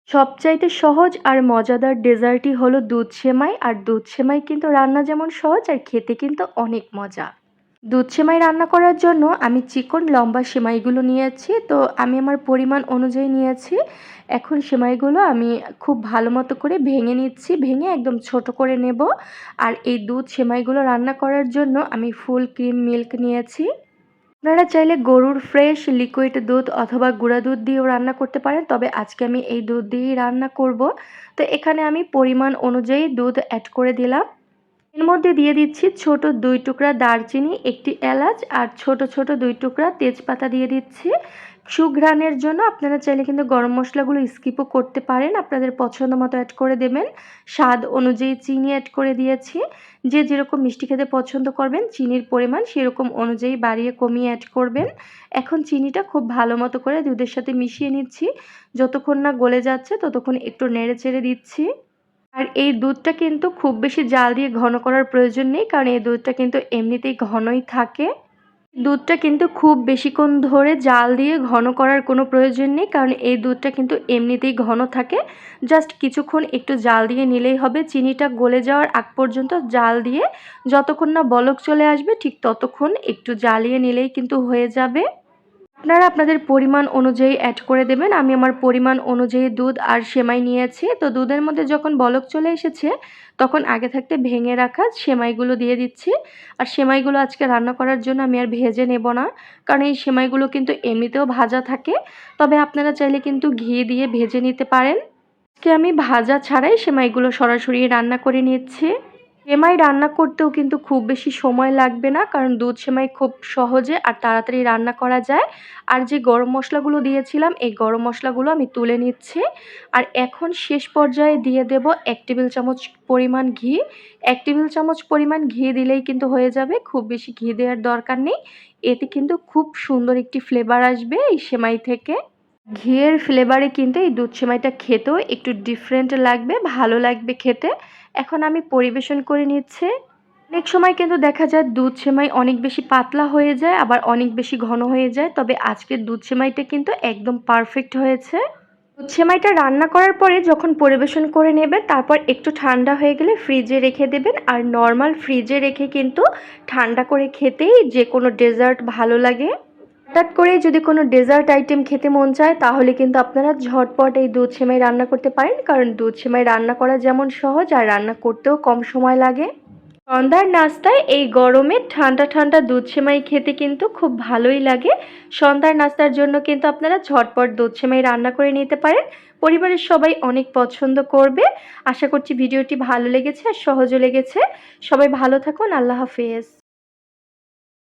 সবচাইতে সহজ আর মজাদার ডেজার্টই হলো দুধ সেমাই। আর দুধ সেমাই কিন্তু রান্না যেমন সহজ আর খেতে কিন্তু অনেক মজা। দুধ সেমাই রান্না করার জন্য আমি চিকন লম্বা সেমাইগুলো নিয়েছি। তো আমি আমার পরিমাণ অনুযায়ী নিয়েছি। এখন সেমাইগুলো আমি খুব ভালো মতো করে ভেঙে নিচ্ছি। ভেঙে একদম ছোট করে নেব। আর এই দুধ সেমাইগুলো রান্না করার জন্য আমি ফুল ক্রিম মিল্ক নিয়েছি। আপনারা চাইলে গরুর ফ্রেশ লিকুইড দুধ অথবা গুঁড়া দুধ দিয়েও রান্না করতে পারেন, তবে আজকে আমি এই দুধ দিয়েই রান্না করব। তো এখানে আমি পরিমাণ অনুযায়ী দুধ অ্যাড করে দিলাম। এর মধ্যে দিয়ে দিচ্ছি ছোট ২ টুকরা দারচিনি, একটি এলাচ আর ছোট ছোট ২ টুকরা তেজপাতা দিয়ে দিচ্ছি। সুঘ্রাণের জন্য আপনারা চাইলে কিন্তু গরম মশলাগুলো স্কিপও করতে পারেন, আপনাদের পছন্দ মতো অ্যাড করে দেবেন। স্বাদ অনুযায়ী চিনি অ্যাড করে দিয়েছি। যে যেরকম মিষ্টি খেতে পছন্দ করবেন চিনির পরিমাণ সেরকম অনুযায়ী বাড়িয়ে কমিয়ে অ্যাড করবেন। এখন চিনিটা খুব ভালো মতো করে দুধের সাথে মিশিয়ে নিচ্ছি। যতক্ষণ না গলে যাচ্ছে ততক্ষণ একটু নেড়ে চেড়ে দিচ্ছি। আর এই দুধটা কিন্তু খুব বেশি জাল দিয়ে ঘন করার প্রয়োজন নেই, কারণ এই দুধটা কিন্তু এমনিতেই ঘনই থাকে। দুধটা কিন্তু খুব বেশিক্ষণ ধরে জাল দিয়ে ঘন করার কোনো প্রয়োজন নেই, কারণ এই দুধটা কিন্তু এমনিতেই ঘন থাকে। জাস্ট কিছুক্ষণ একটু জাল দিয়ে নিলেই হবে। চিনিটা গলে যাওয়ার আগ পর্যন্ত জাল দিয়ে যতক্ষণ না বলক চলে আসবে ঠিক ততক্ষণ একটু জ্বালিয়ে নিলেই কিন্তু হয়ে যাবে। আপনারা আপনাদের পরিমাণ অনুযায়ী অ্যাড করে দেবেন। আমি আমার পরিমাণ অনুযায়ী দুধ আর সেমাই নিয়েছি। তো দুধের মধ্যে যখন বলক চলে এসেছে তখন আগে থাকতে ভেঙে রাখা সেমাইগুলো দিয়ে দিচ্ছি। আর সেমাইগুলো আজকে রান্না করার জন্য আমি আর ভেজে নেব না, কারণ এই সেমাইগুলো কিন্তু এমনিতেও ভাজা থাকে। তবে আপনারা চাইলে কিন্তু ঘি দিয়ে ভেজে নিতে পারেন। আজকে আমি ভাজা ছাড়াই সেমাইগুলো সরাসরি রান্না করে নিচ্ছি। সেমাই রান্না করতেও কিন্তু খুব বেশি সময় লাগবে না, কারণ দুধ সেমাই খুব সহজে আর তাড়াতাড়ি রান্না করা যায়। আর যে গরম মশলাগুলো দিয়েছিলাম এই গরম মশলাগুলো আমি তুলে নিচ্ছি। আর এখন শেষ পর্যায়ে দিয়ে দেব ১ টেবিল চামচ পরিমাণ ঘি। ১ টেবিল চামচ পরিমাণ ঘি দিলেই কিন্তু হয়ে যাবে, খুব বেশি ঘি দেওয়ার দরকার নেই। এতে কিন্তু খুব সুন্দর একটি ফ্লেভার আসবে এই সেমাই থেকে। ঘিয়ের ফ্লেভারে কিন্তু এই দুধ সেমাইটা খেতেও একটু ডিফারেন্ট লাগবে, ভালো লাগবে খেতে। এখন আমি পরিবেশন করে নিচ্ছি। অনেক সময় কিন্তু দেখা যায় দুধ সেমাই অনেক বেশি পাতলা হয়ে যায়, আবার অনেক বেশি ঘন হয়ে যায়। তবে আজকের দুধ সেমাইটা কিন্তু একদম পারফেক্ট হয়েছে। দুধ সেমাইটা রান্না করার পরে যখন পরিবেশন করে নেবেন তারপর একটু ঠান্ডা হয়ে গেলে ফ্রিজে রেখে দেবেন। আর নর্মাল ফ্রিজে রেখে কিন্তু ঠান্ডা করে খেতেই যে কোনো ডেজার্ট ভালো লাগে। হঠাৎ করে যদি কোনো ডেজার্ট আইটেম খেতে মন চায় তাহলে কিন্তু আপনারা ঝটপট এই দুধ সেমাই রান্না করতে পারেন, কারণ দুধ সেমাই রান্না করা যেমন সহজ আর রান্না করতেও কম সময় লাগে। সন্ধ্যার নাস্তায় এই গরমে ঠান্ডা ঠান্ডা দুধ সেমাই খেতে কিন্তু খুব ভালোই লাগে। সন্ধ্যার নাস্তার জন্য কিন্তু আপনারা ঝটপট দুধ সেমাই রান্না করে নিতে পারেন। পরিবারের সবাই অনেক পছন্দ করবে। আশা করছি ভিডিওটি ভালো লেগেছে আর সহজও লেগেছে। সবাই ভালো থাকুন। আল্লাহ হাফেজ।